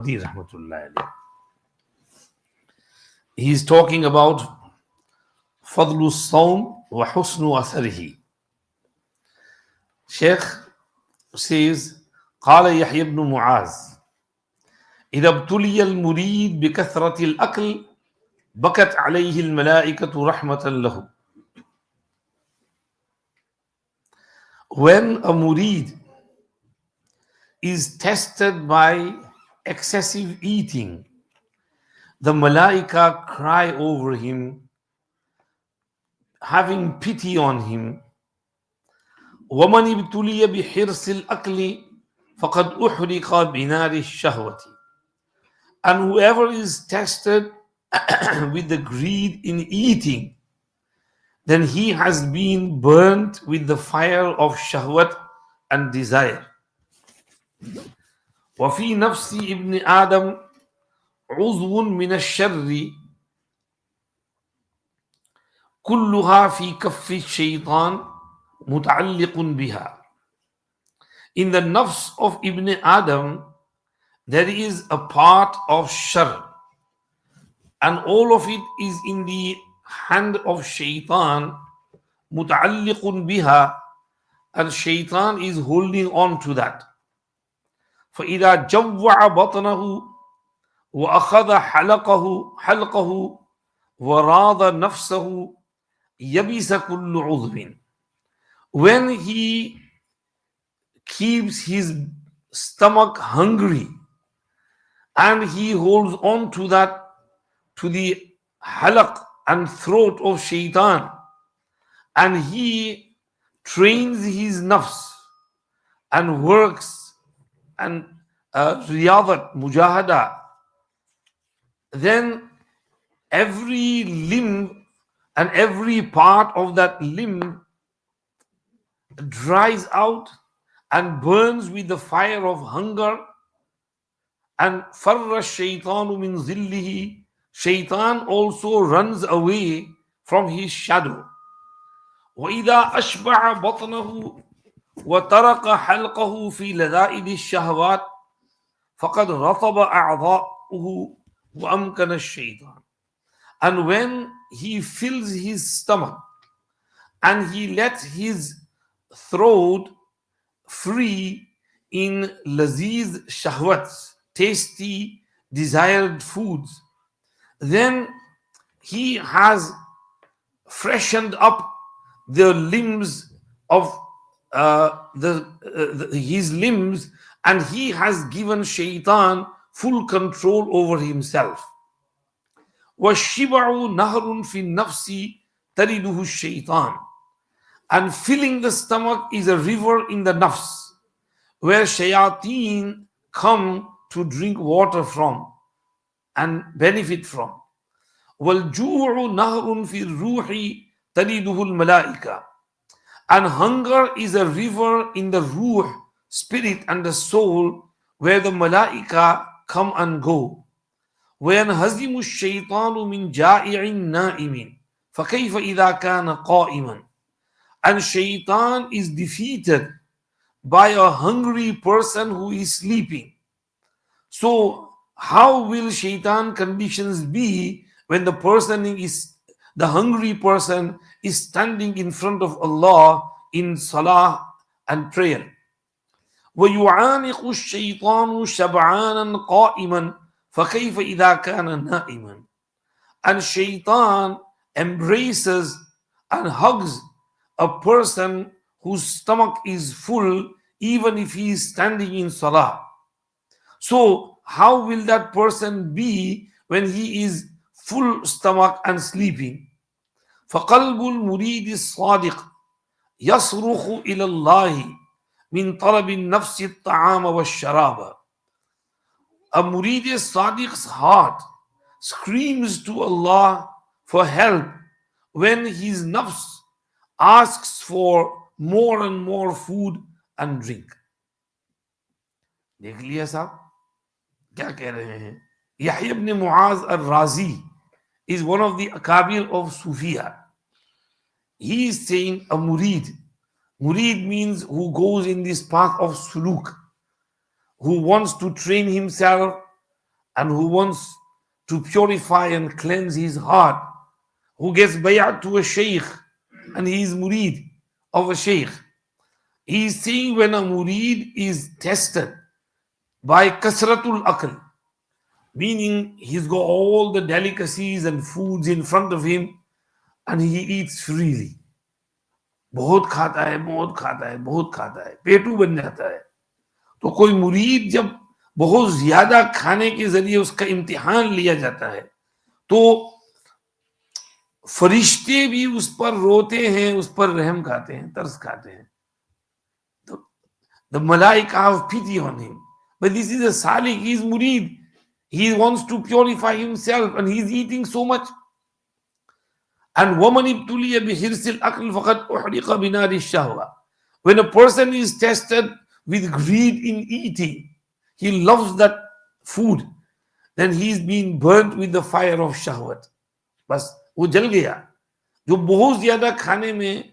Rahmatullahi alayhi. He's talking about Fadlu Sawm wa Husnu Atharihi. Sheikh says, قال يحيى بن معاذ إذا ابتلي المريد بكثرة الأكل بكت عليه الملائكة رحمة له. When a murid is tested by excessive eating, the malaika cry over him, having pity on him. وَمَنِ ابْتُلِيَ بِحِرْصِ الْأَكْلِ فَقَدْ أُحْرِقَ بِنَارِ الشَّهْوَةِ. And whoever is tested with the greed in eating, then he has been burnt with the fire of shahwat and desire. وَفِي نَفْسِ ابْنِ آدَمْ عُضْوٌ مِنَ الشَّرِّ كُلُّهَا فِي كَفِّ الشَّيْطَانِ مُتَعَلِّقٌ بِهَا. In the nafs of Ibn Adam, there is a part of shar, and all of it is in the hand of shaitan, muta'alliqun biha, and shaitan is holding on to that. فَإِذَا جَوَّعَ بَطْنَهُ وَأَخَذَ حَلْقَهُ وَرَاضَ نَفْسَهُ يَبِسَ كُلُّ عُضْوٍ. When he keeps his stomach hungry and he holds on to that, to the halaq and throat of shaitan, and he trains his nafs and works and riyadat, mujahada, then every limb and every part of that limb dries out and burns with the fire of hunger. And farra shaytanu min zillihi, shaitan also runs away from his shadow. وَإِذَا أَشْبَعَ بَطْنَهُ وَتَرَكَ حَلْقَهُ فِي لَذَائِدِ الشَّهَوَاتِ فَقَدْ رَطَبَ أَعْضَاؤُهُ وَأَمْكَنَ الشَّيْطَانِ. And when he fills his stomach and he lets his throat free in laziz shahwats, tasty, desired foods, then he has freshened up the limbs of his limbs, and he has given shaitan full control over himself. وَالشِّبَعُ نَهْرٌ فِي النَّفْسِ تَرِدُهُ الشَّيْطَانِ. And filling the stomach is a river in the nafs, where shayateen come to drink water from and benefit from. وَالْجُوعُ نَهْرٌ فِي الرُّوحِ تَلِدُهُ الْمَلَائِكَةِ. And hunger is a river in the ruh, spirit and the soul, where the malaika come and go. وَيَنْهَزِمُ الشَّيْطَانُ مِنْ جَائِعٍ نَائِمٍ فَكَيْفَ إِذَا كَانَ قَائِمًا. And shaitan is defeated by a hungry person who is sleeping. So how will shaitan conditions be when the hungry person is standing in front of Allah in salah and prayer? وَيُعَانِقُ الشَّيْطَانُ شَبْعَانًا قَائِمًا فَكَيْفَ إِذَا كَانَ نَائِمًا. And shaitan embraces and hugs a person whose stomach is full, even if he is standing in salah. So how will that person be when he is full stomach and sleeping? فَقَلْبُ الْمُرِيدِ الصَّادِقِ يَصْرُخُ إِلَى اللَّهِ مِنْ طَلَبِ النَّفْسِ الطَّعَامَ وَالشَّرَابَ. A murid sadiq's heart screams to Allah for help when his nafs asks for more and more food and drink. देख लिया साहब क्या कह रहे हैं? Yahya ibn Muaz al-Razi is one of the akabir of Sufiya. He is saying a murid. Murid means who goes in this path of suluk, who wants to train himself and who wants to purify and cleanse his heart, who gets bay'at to a sheikh and he is murid of a sheikh. He is saying when a murid is tested by kasratul aql, meaning he's got all the delicacies and foods in front of him and he eats freely. बहुत खाता है, बहुत खाता है, बहुत खाता है, पेटू बन जाता है. तो कोई मुरीद जब बहुत ज्यादा खाने के जरिए उसका इम्तिहान लिया जाता है तो फरिश्ते भी उस पर रोते हैं, उस पर रहम खाते हैं, तरस खाते हैं. तो the malaika have pity on him. But this is a salik, he is murid. He wants to purify himself and he is eating so much. And woman ibtuliya bihirsil aql faqad uhriqa binari shahwa. When a person is tested with greed in eating, he loves that food, then he is being burnt with the fire of shahwat. बस वो जल गया. जो बहुत ज्यादा खाने में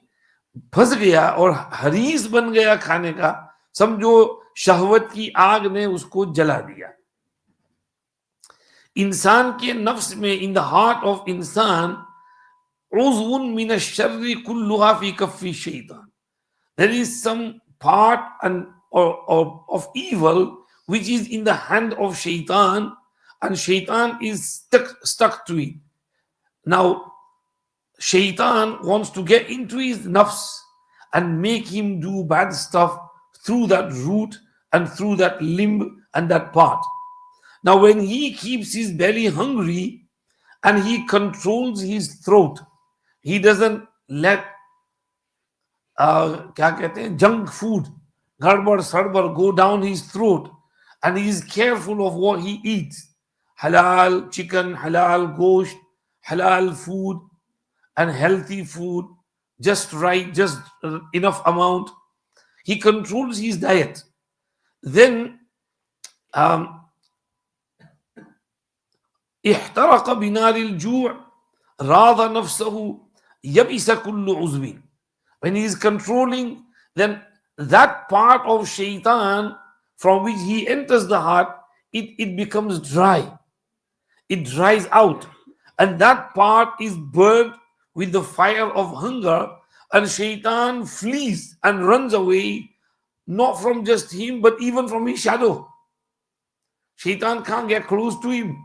फंस गया और हरीस बन गया खाने का, समझो शहवत की आग ने उसको जला दिया. इंसान के नफ्स में, इन द हार्ट ऑफ इंसान, उज़्वुन मिन अश्शर्रि कुल्लुहा फी कफ़्फ़ि शैतान. There is some part of evil which is in the hand of shaitan, and shaitan is stuck to it. Now, shaitan wants to get into his nafs and make him do bad stuff through that root and through that limb and that part. Now, when he keeps his belly hungry and he controls his throat, he doesn't let क्या कहते हैं, junk food, गड़बड़ सड़बड़, go down his throat, and he is careful of what he eats. Halal chicken, halal gosht, halal food, and healthy food, just right, just enough amount. He controls his diet. Then احترق بنار الجوع راض نفسه يبئس كل عضو. When he is controlling, then that part of shaitan from which he enters the heart, it becomes dry. It dries out. And that part is burned with the fire of hunger, and shaitan flees and runs away, not from just him, but even from his shadow. Shaitan can't get close to him.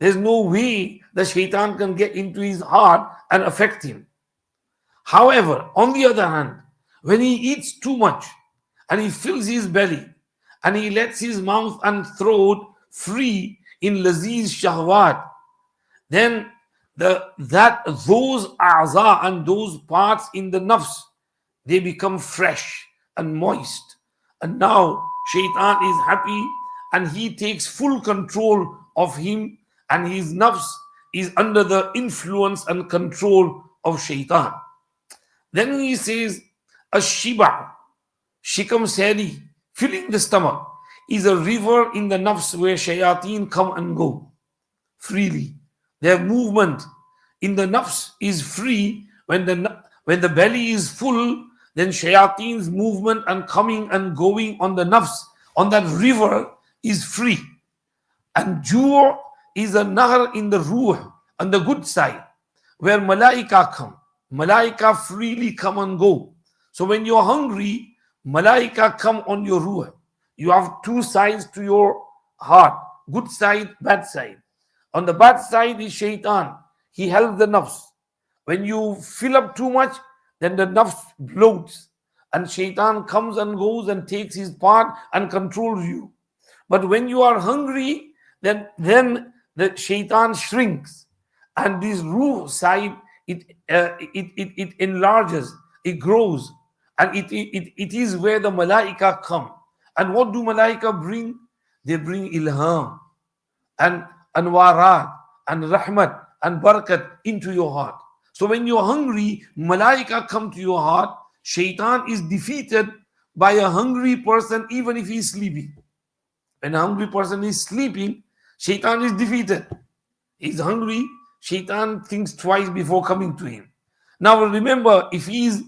There's no way that shaitan can get into his heart and affect him. However, on the other hand, when he eats too much and he fills his belly and he lets his mouth and throat free in laziz shahwat, then those a'za and those parts in the nafs, they become fresh and moist. And now shaitan is happy and he takes full control of him, and his nafs is under the influence and control of shaitan. Then he says, Ash-shiba, shikam sari, filling the stomach, is a river in the nafs where shayateen come and go freely. Their movement in the nafs is free. When the belly is full, then shayateen's movement and coming and going on the nafs, on that river, is free. And ju' is a nahr in the ruh, on the good side, where malaika come. Malaika freely come and go. So when you're hungry, malaika come on your ruh. You have two sides to your heart, good side, bad side. On the bad side is shaitan. He helps the nafs. When you fill up too much, then the nafs bloats, and shaitan comes and goes and takes his part and controls you. But when you are hungry, then the shaitan shrinks, and this ruh side, it enlarges, it grows, and it is where the malaika come. And what do malaika bring? They bring ilham and anwarat and rahmat and barakat into your heart. So when you're hungry, malaika come to your heart. Shaitan is defeated by a hungry person, even if he's sleeping. When a hungry person is sleeping, shaitan is defeated. He's hungry, shaitan thinks twice before coming to him. Now remember, if he is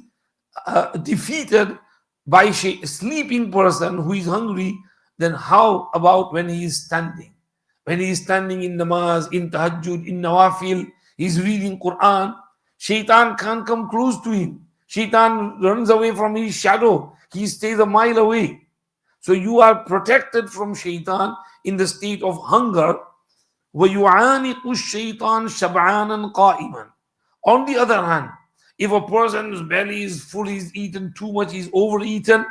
defeated by a sleeping person who is hungry, then how about when he is standing? when he is standing in namaz, in tahajjud, in nawafil, he's reading Quran, shaitan can't come close to him. Shaitan runs away from his shadow. He stays a mile away. So you are protected from shaitan in the state of hunger. وَيُعَانِقُ الشَّيْطَانِ شَبْعَانًا قَائِمًا. On the other hand, if a person's belly is full, he's eaten too much, he's overeaten,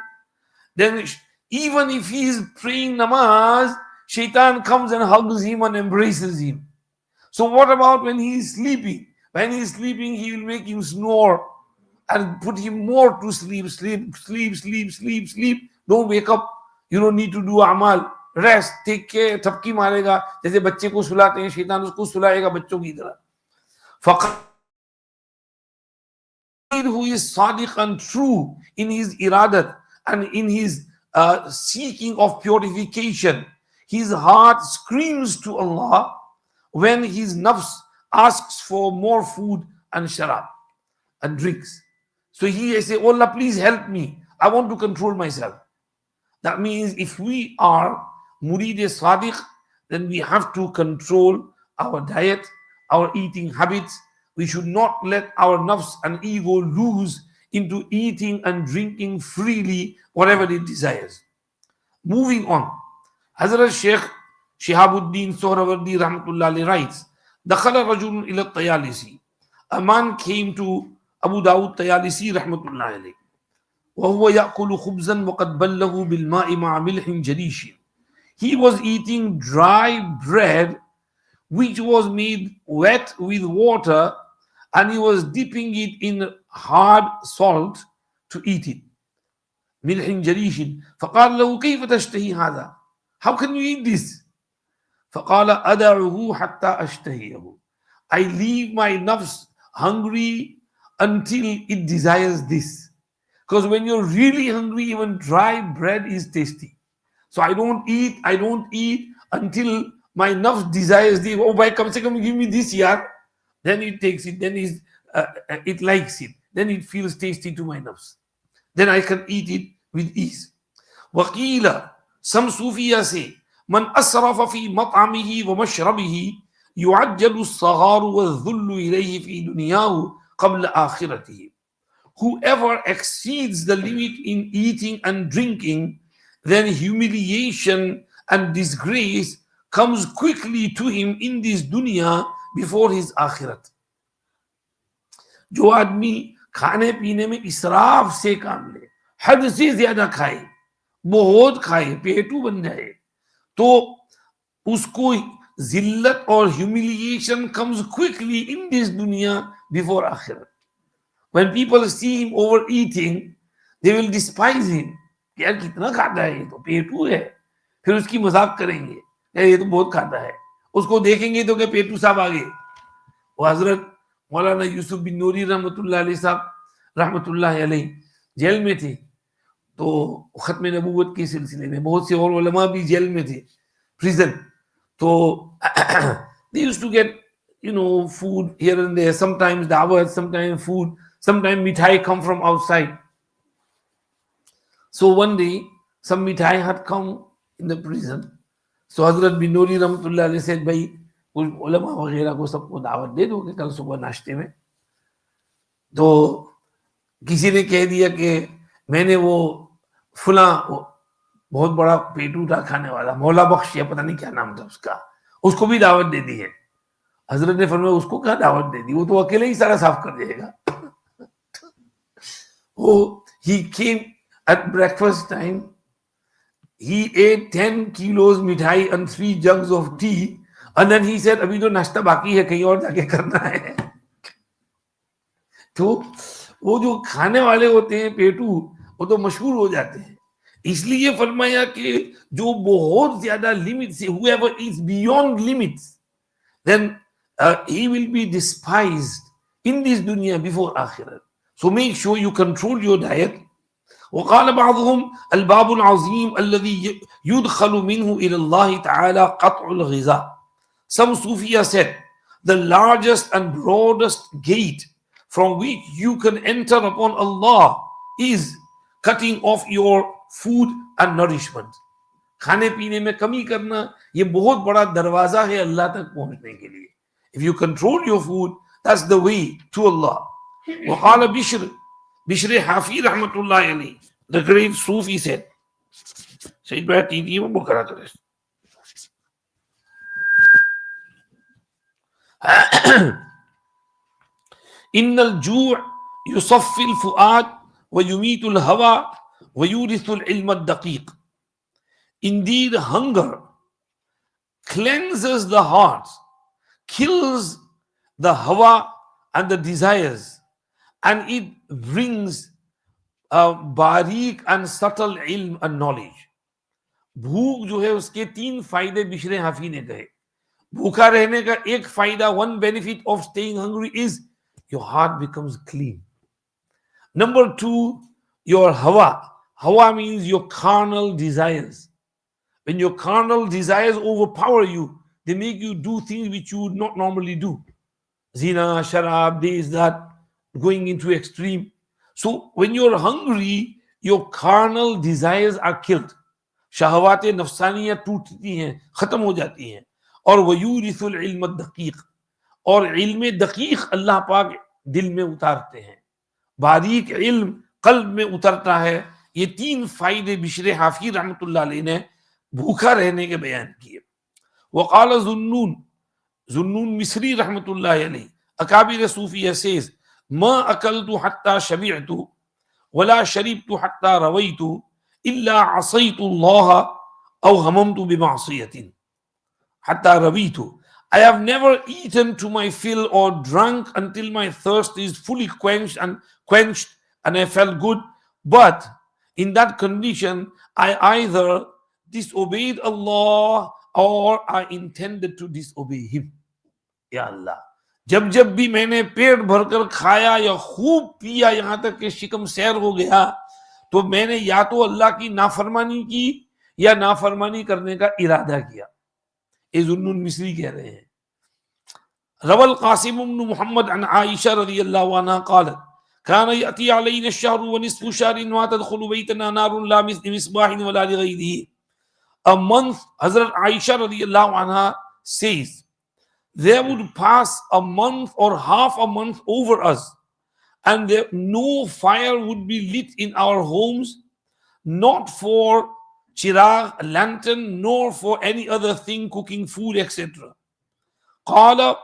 then even if he is praying namaz, shaitan comes and hugs him and embraces him. So what about when he is sleeping? When he is sleeping, he will make him snore and put him more to sleep. Don't wake up. You don't need to do amal. Rest, take care. थपकी मारेगा जैसे बच्चे को सुलाते हैं, शैतान उसको सुलाएगा बच्चों की तरह. फक़त who is sadiq and true in his iradat and in his seeking of purification, his heart screams to Allah when his nafs asks for more food and sharab and drinks. So he says, oh Allah, please help me. I want to control myself. That means if we are murid sadiq, then we have to control our diet, our eating habits. We should not let our nafs and ego loose into eating and drinking freely whatever it desires. Moving on, Hazrat Sheikh Shihabiddin Suhrawardi rahmatullah alayhi writes, دخل رجل إلى الطيالسي. A man came to Abu Dawud Tayalisi rahmatullah alayhi. وهو يأكل خبزا وقد بله بالماء مع ملح جريش. He was eating dry bread which was made wet with water, and he was dipping it in hard salt to eat it. ملح جريش. فقال له كيف تشتهي هذا? How can you eat this? فقال أدعه حتى أشتهيه. I leave my nafs hungry until it desires this. Because when you're really hungry, even dry bread is tasty. So I don't eat until my nafs desires this. Oh, bhai, come se come give me this, yaar. Then it takes it, then it likes it. Then it feels tasty to my nafs. Then I can eat it with ease. Waqila, some Sufiya say, Man asrafa fi mat'amihi wa mashrabihi yu'ajjalu as-sagharu wa dhullu ilayhi fi dunyahu qabla akhiratihi. Whoever exceeds the limit in eating and drinking, then humiliation and disgrace comes quickly to him in this dunya before his akhirat. जो आदमी खाने पीने में इसराफ से काम ले, हद से ज्यादा खाए, बहुत खाए, पेटू बन जाए, तो उसको जिल्लत और humiliation comes quickly in this dunya before akhirat. When people see him overeating, they will despise him. यार कितना खाता है ये, तो पेटू है. फिर उसकी मजाक करेंगे, यार ये तो बहुत खाता है. उसको देखेंगे तो क्या पेटू साहब आगे. वो हजरत मौलाना यूसुफ बिन नूरी रहमतुल्लाह अलैह साहब रहमतुल्लाह अलैह जेल में थे, तो खत्म नबूवत के सिलसिले में बहुत से और उलमा भी जेल में थे, प्रिजन. तो they used to get, food here and there, sometimes dawat, sometimes food, sometimes mithai come from outside. So one day, some mithai had come in the prison. So Hazrat bin Nuri Rahmatullah alayhi said, भाई कुछ उलमा वगैरह को सबको दावत दे दो कि कल सुबह नाश्ते में. तो किसी ने कह दिया कि मैंने वो फुला बहुत बड़ा पेटू था खाने वाला, मौला बख्श या पता नहीं क्या नाम था उसका, उसको भी दावत दे दी है. हजरत ने फरमाया उसको क्या दावत दे दी, वो तो अकेले ही सारा साफ कर देगा. वो he came at breakfast time, he ate 10 kilos mithai and 3 jugs of tea, and then he said अभी तो नाश्ता बाकी है, कहीं और जाके करना है. तो वो जो खाने वाले होते हैं पेटू, वो तो मशहूर हो जाते हैं. इसलिए फरमाया कि जो बहुत ज्यादा लिमिट से, whoever is beyond limits, then he will be despised in this dunya before akhirat. So make sure you control your diet. وقال بعضهم الباب العظيم الذي يدخل منه إلى الله تعالى قطع الغذاء. Some Sufiya said, the largest and broadest gate from which you can enter upon Allah is cutting off your food and nourishment. खाने पीने में कमी करना, ये बहुत बड़ा दरवाजा है अल्लाह तक पहुंचने के लिए. If you control your food, that's the way to Allah. وقال Bishr Hafi rahmatullah alayhi, the great Sufi said, Sayyid Bhai TV में वो करा करे. إن الجوع يصفي الفؤاد ويميت الهوى ويورث العلم الدقيق. Indeed, hunger cleanses the heart, kills the hawa and the desires, and it brings बारीक and subtle ilm and knowledge. भूख जो है उसके 3 फायदे बिशरे हाफी ने कहे. भूखा रहने का एक फायदा, one benefit of staying hungry is your heart becomes clean. Number 2, your hawa. Hawa means your carnal desires. When your carnal desires overpower you, they make you do things which you would not normally do. Zina, sharab, this, that, going into extreme. So when you're hungry, your carnal desires are killed. शहवातें नफसानियां टूटती हैं, खत्म हो जाती हैं. और वयूरिसुल इल्म दकीक, और इल्म दकीक अल्लाह पाक दिल में उतारते हैं, बारीक इल्म कल्ब में उतरता है. ये 3 फायदे बिशरे हाफी रहमतुल्लाह अलैह ने भूखा रहने के बयान किए. वक़ाल ज़ुन्नून मिस्री रहमतुल्लाह अलैह, अकाबिर सूफी says, मा अकलतु हत्ता शबिअतु वला शरिबतु हत्ता रवैतु इल्ला असैतुल्लाह औ हममतु बिमासियतिन हत्ता रवीतु. I have never eaten to my fill or drunk until my thirst is fully quenched and I felt good, but in that condition I either disobeyed Allah or I intended to disobey him. या अल्लाह, जब जब भी मैंने पेट भरकर खाया या खूब पिया यहां तक कि शिकम सैर हो गया, तो मैंने या तो अल्लाह की नाफरमानी की या नाफरमानी करने का इरादा किया. ये ज़ुन्नून मिस्री कह रहे हैं. रवल कासिम इब्न मुहम्मद अन आयशा रज़ियल्लाहु अन्हा क़ालत कान यअती अलैना अश-शहरु व निस्फु शहरिन व तदखुलु बैतना नारुन ला मिस्बाहिन वला लिग़ैरिही. A month, Hazrat Aisha radiallahu anha says, there would pass a month or half a month over us, and no fire would be lit in our homes, not for chirag, lantern, nor for any other thing, cooking food, etc. Qala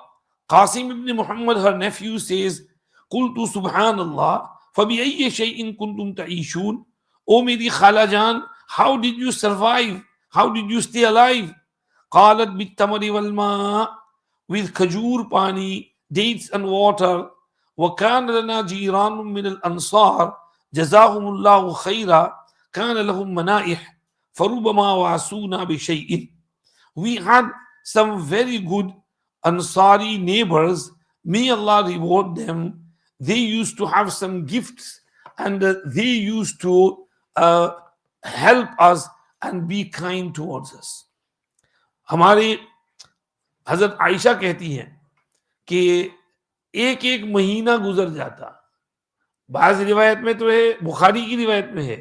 Qasim ibn Muhammad, her nephew, says, Qultu subhanallah, فَبِأَيِّ شَيْءٍ كُنْتُمْ تَعِيشُونَ. O Meri Khalajan, how did you survive? How did you stay alive? قالت بالتمر والماء, with khajur pani, dates and water. وكان لنا جيران من الأنصار جزاهم الله خيرا كان لهم منائح فربما واسونا بشيء. We had some very good Ansari neighbors, may Allah reward them. They used to have some gifts and they used to help us and be kind towards us. हमारे हजरत आयशा कहती हैं कि एक एक महीना गुजर जाता. बाज रिवायत में तो है, बुखारी की रिवायत में है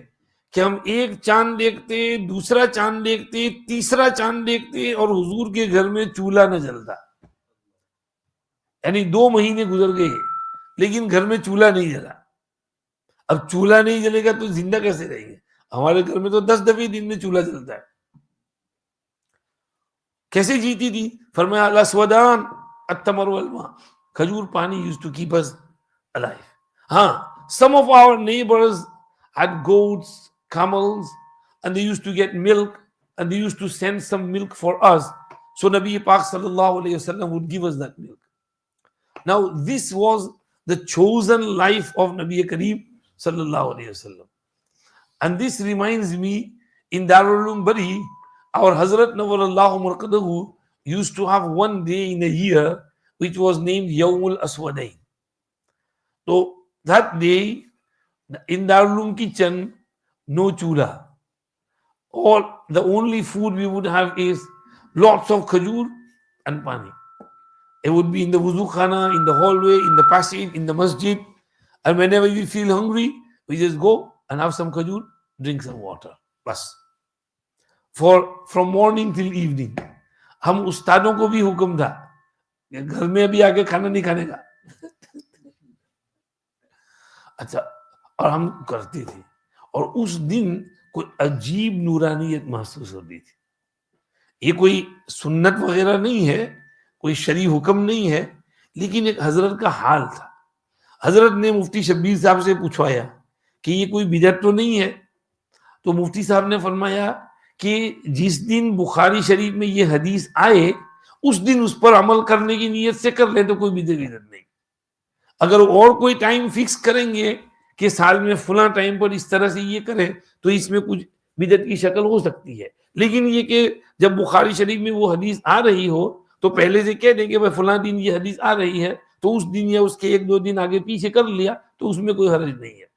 कि हम एक चांद देखते, दूसरा चांद देखते, तीसरा चांद देखते और हुजूर के घर में चूल्हा न जलता. यानी 2 महीने गुजर गए लेकिन घर में चूल्हा नहीं जला. अब चूल्हा नहीं जलेगा तो जिंदा कैसे रहेंगे? हमारे घर में तो 10 दफे दिन में चूल्हा जलता है. कैसे जीती थी? फरमाया अलस्वदान अत्तमर वल मा, खजूर पानी used to keep us alive. हाँ, some of our neighbors had goats, camels, and they used to get milk and they used to send some milk for us. So Nabi Pak sallallahu alayhi wasallam would give us that milk. Now this was the chosen life of Nabi Kareem sallallahu alayhi wasallam. And this reminds me, in Darul Uloom Bari, our Hazrat Nawwarallahu Marqadahu used to have one day in a year which was named Yawmul Aswadain. So that day in Darul Uloom kitchen, no chula. All the only food we would have is lots of khajur and pani. It would be in the wuzu khana, in the hallway, in the passage, in the masjid. And whenever we feel hungry, we just go and have some khajur, drink some water. Bas. From morning till evening. हम उस्तादों को भी हुक्म था कि घर में अभी आके खाना नहीं खाने का। अच्छा, और हम करते थे। और उस दिन कोई अजीब नूरानियत महसूस होती थी। ये कोई सुन्नत वगैरह नहीं है, कोई शरी हुक्म नहीं है, लेकिन एक हजरत का हाल था। हजरत ने मुफ्ती शब्बीर साहब से पूछवाया कि ये कोई बिदअत तो नहीं है। तो मुफ्ती साहब ने फरमाया कि जिस दिन बुखारी शरीफ में ये हदीस आए उस दिन उस पर अमल करने की नीयत से कर ले तो कोई बिदअत नहीं। अगर और कोई टाइम फिक्स करेंगे कि साल में फुला टाइम पर इस तरह से ये करें तो इसमें कुछ बिदअत की शक्ल हो सकती है। लेकिन ये कि जब बुखारी शरीफ में वो हदीस आ रही हो तो पहले से कह दें कि भाई फुला दिन ये हदीस आ रही है, तो उस दिन या उसके 1-2 दिन आगे पीछे कर लिया तो उसमें कोई हर्ज नहीं है।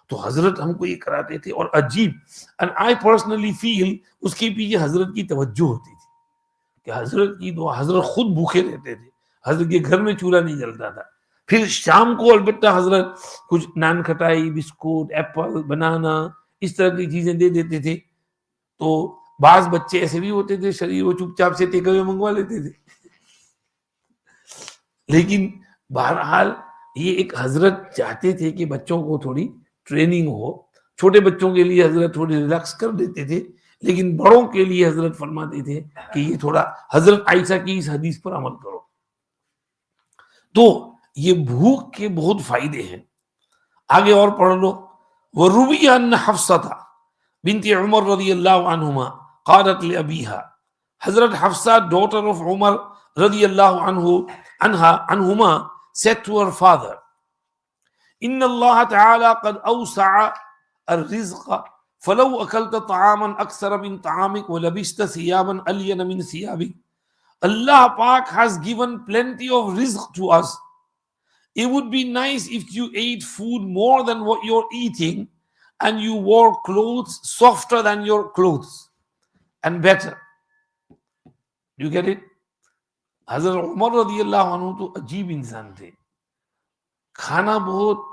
तो हजरत हमको ये कराते थे। और अजीब, एंड आई पर्सनली फील उसके पीछे हजरत की तवज्जो होती थी कि हजरत की दुआ, हजरत खुद भूखे रहते थे, हजरत के घर में चूल्हा नहीं जलता था। फिर शाम को अलबत्ता हजरत कुछ नान खटाई, बिस्कुट, एप्पल, बनाना, इस तरह की चीजें दे देते थे। तो बाज बच्चे ऐसे भी होते थे शरीर, वो चुपचाप से टेक अवे मंगवा लेते थे। लेकिन बहरहाल ये एक हजरत चाहते थे कि बच्चों को थोड़ी ट्रेनिंग हो। छोटे बच्चों के लिए हजरत थोड़ी रिलैक्स कर देते थे, लेकिन बड़ों के लिए हजरत फरमाते थे कि ये थोड़ा हजरत आयशा की इस हदीस पर अमल करो। तो ये भूख के बहुत फायदे हैं। आगे और पढ़ लो। वरुविया अन्न हफ्सता बिनती उमर रज़ियल्लाहु अन्हुमा क़ालत लिअबीहा, हजरत हफ्सा डॉटर ऑफ उमर रज़ियल्लाहु अन्हुमा said to her father, إن الله تعالى قد أوسع الرزق فلو أكلت طعاما أكثر من طعامك ولبست ثيابا ألين من ثيابك. Allah Pak has given plenty of rizq to us. It would be nice if you ate food more than what you're eating and you wore clothes softer than your clothes and better. Do you get it? हजरत उमर रज़ियल्लाहु अन्हु तो अजीब इंसान थे। खाना बहुत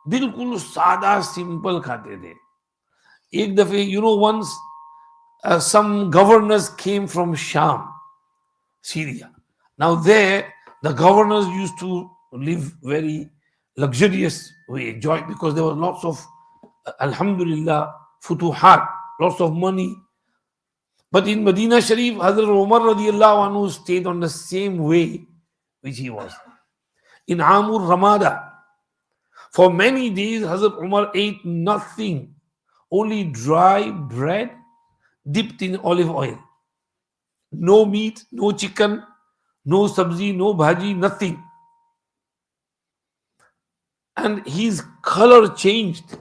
बिल्कुल सादा सिंपल खाते थे। एक दफे once some governors came from Sham, Syria. Now there the governors used to live very luxurious way, enjoy, because there were lots of alhamdulillah futuhat, lots of money. But in Medina Sharif, Hazrat Umar radiallahu anhu stayed on the same way which he was. In Amur Ramada, for many days, Hazrat Umar ate nothing, only dry bread dipped in olive oil. No meat, no chicken, no sabzi, no bhaji, nothing. And his color changed.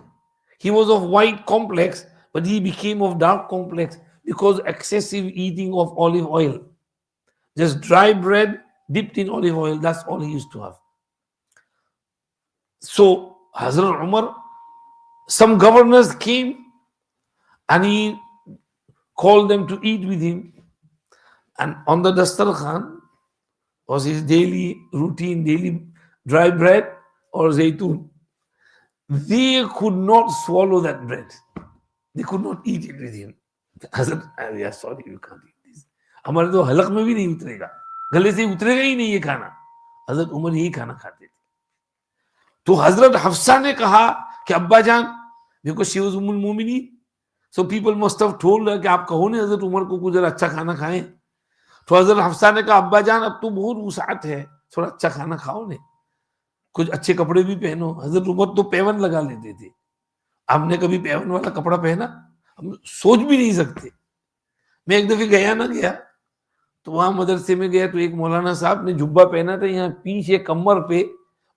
He was of white complex, but he became of dark complex because excessive eating of olive oil. Just dry bread dipped in olive oil, that's all he used to have. So Hazrat Umar, some governors came and he called them to eat with him. And on the Dastarkhan was his daily routine, daily dry bread or zaytun. They could not swallow that bread. They could not eat it with him. Hazrat, we are sorry, you can't eat this. हमारे तो हलक में भी नहीं उतरेगा, गले से उतरेगा ही नहीं ये खाना। हजरत उमर यही खाना खाते थे। तो हजरत हफ्सा ने कहा कि अब्बा जान, because she was उम्मुल मोमिनीन, so people must have told her कि आप कहो ने हजरत उमर को कुछ जरा अच्छा खाना खाएं। तो हजरत हफ्सा ने कहा अब्बा जान अब तो बहुत वुसात है, थोड़ा अच्छा खाना खाओ ने, कुछ अच्छे कपड़े भी पहनो। हजरत उमर तो पैवन लगा लेते थे। आपने कभी पैवन वाला कपड़ा पहना? हम सोच भी नहीं सकते। मैं एक दफे गया ना गया तो वहां मदरसे में गया तो एक मौलाना साहब ने जुब्बा पहना था, यहाँ पीछे कमर पे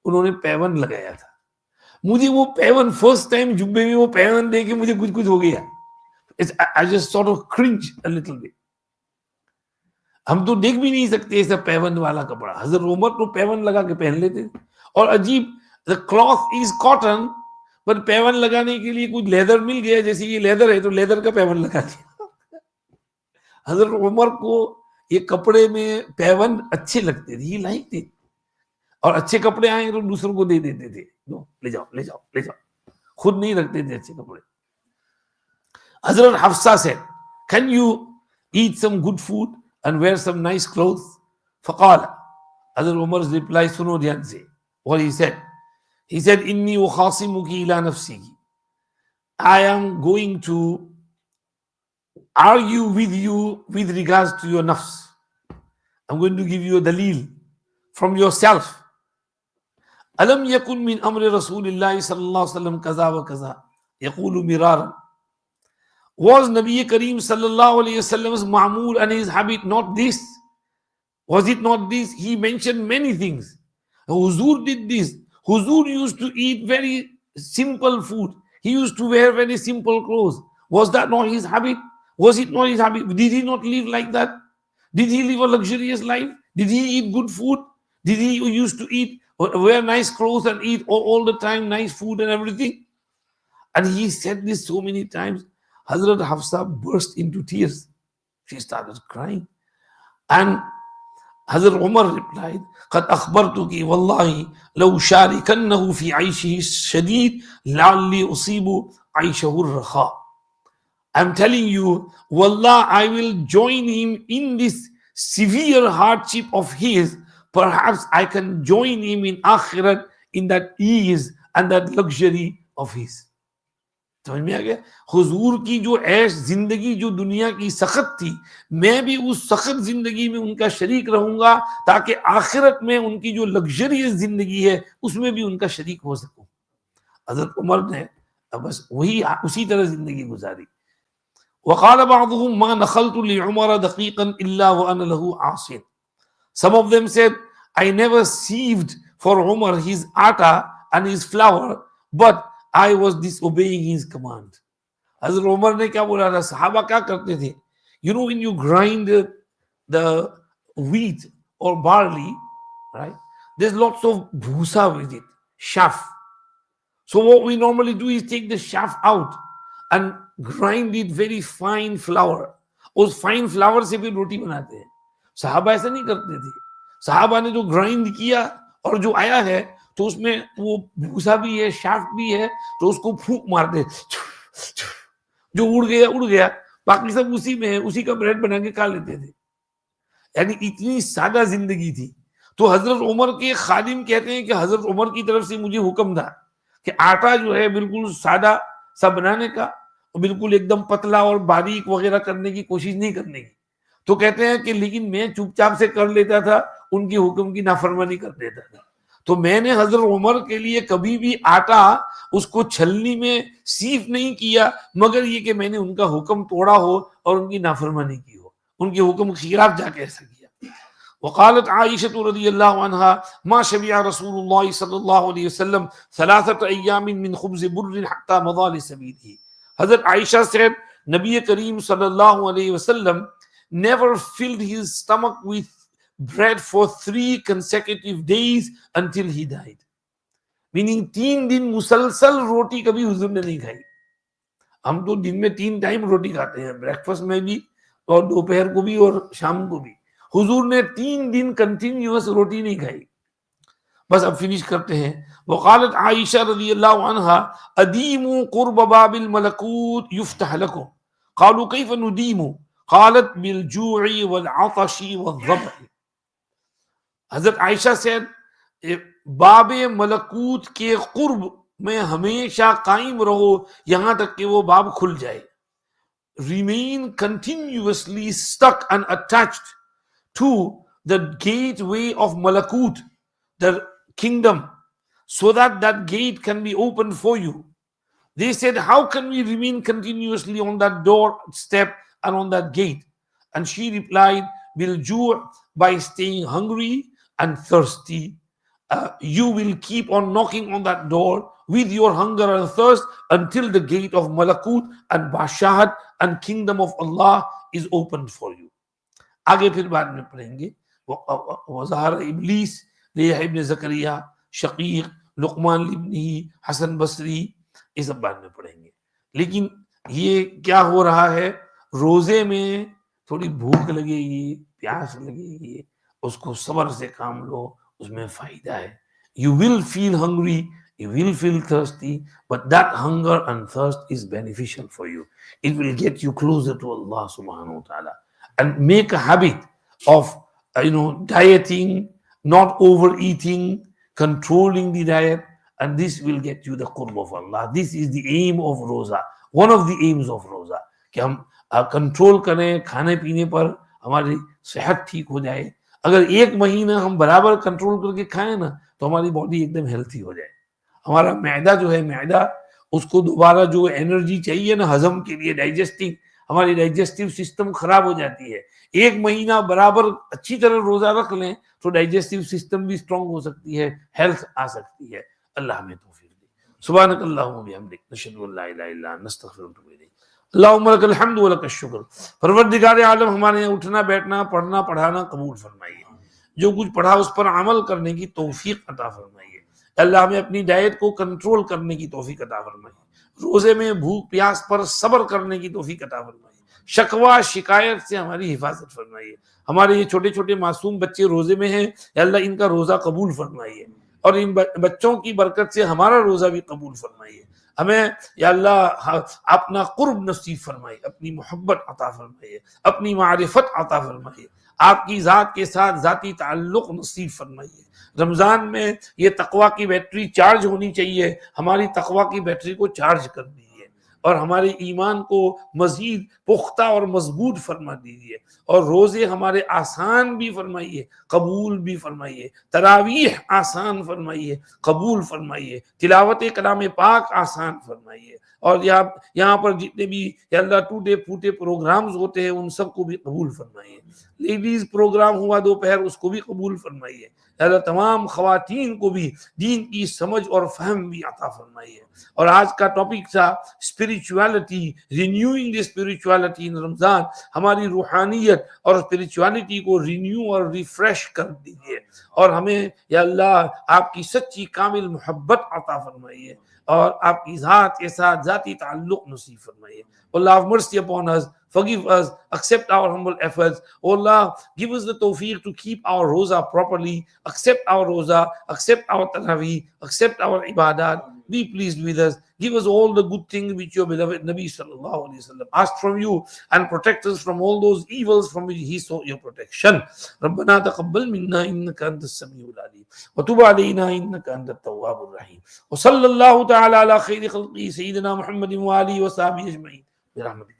उन्होंने पैवन लगाया था। मुझे वो पैवन फर्स्ट टाइम जुब्बे में वो पैवन देके मुझे कुछ कुछ हो गया। I just sort of cringe a little bit. हम तो देख भी नहीं सकते ऐसा पैवन वाला कपड़ा। हजरत उमर तो पैवन लगा के पहन लेते थे। और अजीब, द क्लॉथ इज कॉटन, पर पैवन लगाने के लिए कुछ लेदर मिल गया, जैसे ये लेदर है तो लेदर का पैवन लगा दिया। हजरत उमर को ये कपड़े में पैवन अच्छे लगते थे, ये लाइक थे। और अच्छे कपड़े आए तो दूसरों को दे देते थे, लो ले जाओ ले जाओ ले जाओ, खुद नहीं रखते थे अच्छे कपड़े। हजरत हफ्सा से can you eat some good food and wear some nice clothes? فقال, Hazrat Umar's reply, suno dhyan se. What he said? He said, Inni ukhasimuki ila nafsiki. I am going to argue with you with regards to your nafs. I'm going to give you a dalil from yourself. Alam yakun min amri Rasulillahi sallallahu alaihi wasallam kaza wa kaza. Yaqulu miraran. Was Nabi Kareem sallallahu alayhi wasallam's ma'mul and his habit not this? Was it not this? He mentioned many things. Huzur did this. Huzur used to eat very simple food. He used to wear very simple clothes. Was that not his habit? Was it not his habit? Did he not live like that? Did he live a luxurious life? Did he eat good food? Did he used to eat, wear nice clothes and eat all the time nice food and everything? And he said this so many times. Hazrat Hafsa burst into tears. She started crying. And Hazrat Umar replied, قَدْ أَخْبَرْتُكِ وَاللَّهِ لَوْ شَارِكَنَّهُ فِي عَيْشِهِ الشَّدِيدِ لَعَلِّي أُصِيبُ عَيْشَهُ الرَّخَاءِ. I'm telling you, Wallah, I will join him in this severe hardship of his. Perhaps I can join him in Akhirat in that ease and that luxury of his. समझ में आ गया? हुजूर की जो ऐश जिंदगी जो दुनिया की सख्त थी, मैं भी उस सख्त जिंदगी में उनका शरीक रहूंगा ताकि आखिरत में उनकी जो लग्जरियस जिंदगी है उसमें भी उनका शरीक हो सकूं. हजरत उमर ने बस वही उसी तरह जिंदगी गुजारी. वक़ाल बअदुहुम मा नखलतु लिउमर दक़ीक़न इल्ला व अना लहु आसिन. Some of them said, I never sieved for Umar his atta and his flour, but I was disobeying his command. Hazrat Umar ne kya bola tha? Sahaba kya karte the? You know, when you grind the wheat or barley, right? There's lots of bhusa with it, chaff. So what we normally do is take the chaff out and grind it very fine flour. उस fine flour से भी रोटी बनाते हैं. साहबा ऐसा नहीं करते थे. साहबा ने जो ग्राइंड किया और जो आया है तो उसमें वो भूसा भी है, शाफ्ट भी है, तो उसको फूंक मारते, जो उड़ गया, बाकी सब उसी में है, उसी का ब्रेड बना के खा लेते थे. यानी इतनी सादा जिंदगी थी. तो हजरत उमर के खादिम कहते हैं कि हजरत उमर की तरफ से मुझे हुक्म था कि आटा जो है बिल्कुल सादा सा बनाने का, बिल्कुल एकदम पतला और बारीक वगैरह करने की कोशिश नहीं करने की. तो कहते हैं कि लेकिन मैं चुपचाप से कर लेता था, उनके हुक्म की नाफरमानी कर देता था. तो मैंने हजरत उमर के लिए कभी भी आटा उसको छलनी में सीफ नहीं किया, मगर ये कि मैंने उनका हुक्म तोड़ा हो और उनकी नाफरमानी की हो, उनके हुक्म के खिलाफ जाके ऐसा किया. वक़ालत आयशा रज़ियल्लाहु अन्हा मा शबिया रसूलुल्लाह सल्लल्लाहु अलैहि वसल्लम सलासत अय्यामिन मिन खुब्ज़ बुर्र हत्ता मज़ा लिसबीलिही. हजरत आयशा said, नबी करीम सल्लल्लाहु अलैहि वसल्लम never filled his stomach with bread for 3 consecutive days until he died. Meaning 3 दिन मुसलसल रोटी कभी हुजूर ने नहीं खाई. हम तो दिन में 3 टाइम रोटी खाते हैं, ब्रेकफास्ट में भी और दोपहर को भी और शाम को भी. हुजूर ने 3 दिन कंटिन्यूअस रोटी नहीं खाई. बस अब फिनिश करते हैं. वक़ालत आयशा रज़ियल्लाहु अन्हा अदीमु क़ुर्ब बाबिल मलकूत युफ्तह लकुम. क़ालू कैफ़ नुदीमु. क़ालत बिल जू'i वल अतशी वल ज़ब्ह. हजरत आयशा said, बाबे मलकूत के कुर्ब में हमेशा कायम रहो यहां तक कि वो बाब खुल जाए. Remain continuously stuck and attached to the gateway of malakut, the kingdom, so that that gate can be opened for you. They said, how can we remain continuously on that doorstep and on that gate? And she replied, bil ju', by staying hungry and thirsty. You will keep on knocking on that door with your hunger and thirst until the gate of malakut and bashahat and kingdom of Allah is opened for you. आगे फिर बाद में पढ़ेंगे. वज़ाहर इब्लीस लियह इब्न ज़करिया, शकीक, लुक़मान इब्नी, हसन बसरी, ये सब बाद में पढ़ेंगे. लेकिन ये क्या हो रहा है, रोजे में थोड़ी भूख लगेगी, प्यास लगेगी, उसको सब्र से काम लो, उसमें फायदा है. You will feel hungry You will feel thirsty, but that hunger and thirst is beneficial for you. It will get you closer to Allah subhanahu wa ta'ala. And make a habit of dieting, not overeating, controlling the diet, and this will get you the qurb of Allah. This is the aim of roza. One of the aims of roza कि हम control करें खाने पीने पर, हमारी सेहत ठीक हो जाए. अगर एक महीना हम बराबर कंट्रोल करके खाएं ना तो हमारी बॉडी एकदम हेल्थी हो जाए. हमारा मैदा जो है, मैदा उसको दोबारा जो एनर्जी चाहिए ना हजम के लिए, डाइजेस्टिंग, हमारी डाइजेस्टिव सिस्टम खराब हो जाती है. एक महीना बराबर अच्छी तरह रोजा रख लें तो डाइजेस्टिव सिस्टम भी स्ट्रांग हो सकती है, हेल्थ आ सकती है. अल्लाह हमें तौफीक दे. सुब्हानकल्लाहुम्मा व बिहम्दिक, नशहदु अन ला इलाहा इल्ला अंता, नस्तगफिरुका व नतूबु इलैक. अल्लाहुम्मा लकल हम्दु व लकश शुक्र. परवरदिगार आलम, हमारे यहाँ उठना बैठना पढ़ना पढ़ाना कबूल फरमाइए. जो कुछ पढ़ा उस पर अमल करने की तौफीक अता फरमाइए. अल्लाह हमें अपनी डाइट को कंट्रोल करने की तौफीक अता फरमाइए. रोजे में भूख प्यास पर सब्र करने की तौफीक अता फरमाइए. शकवा शिकायत से हमारी हिफाजत फरमाइए. हमारे ये छोटे छोटे मासूम बच्चे रोजे में हैं, अल्लाह इनका रोजा कबूल फरमाइए और इन बच्चों की बरकत से हमारा रोजा भी कबूल फरमाइए. हमें या अल्लाह अपना कुर्ब नसीब फरमाइए, अपनी मोहब्बत अता फरमाइए, अपनी मारिफत अता फरमाइए, आपकी ज़ात के साथ ज़ाती ताल्लुक़ नसीब फरमाइए. रमज़ान में ये तकवा की बैटरी चार्ज होनी चाहिए, हमारी तकवा की बैटरी को चार्ज कर दीजिए और हमारे ईमान को मज़ीद पुख्ता और मजबूत फरमा दीजिए. और रोज़े हमारे आसान भी फरमाइए, कबूल भी फरमाइए. तरावीह आसान फरमाइए, कबूल फरमाइए. तिलावत कलाम पाक आसान फरमाइए. और यहाँ पर जितने भी अल्लाह टूटे फूटे प्रोग्राम्स होते हैं उन सबको भी कबूल फरमाइए. लेडीज प्रोग्राम हुआ दोपहर, उसको भी कबूल फरमाइए. अल्लाह तमाम खवातीन को भी दीन की समझ और फहम भी अता फरमाइए. और आज का टॉपिक था spirituality, renewing the spirituality in Ramzan. हमारी रूहानियत और स्पिरिचुअलिटी को रिन्यू और रिफ्रेश कर दीजिए और हमें या अल्लाह आपकी सच्ची कामिल मोहब्बत अता फरमाइए और आपकी ज़ात के साथ ज़ाती ताल्लुक़ नसीब फरमाइए. Allah have mercy upon us, forgive us, accept our humble efforts. Oh Allah, give us the tawfiq to keep our roza properly, accept our roza, accept our tarawih, accept our ibadat. Be pleased with us. Give us all the good things which your beloved Nabi sallallahu alaihi wasallam asked from you and protect us from all those evils from which he sought your protection. ربنا تقبل منا إنك أنت السميع العليم وتب علينا إنك أنت التواب الرحيم وصلى الله تعالى على خير خلقه سيدنا محمد وآله وصحبه أجمعين برحمتك.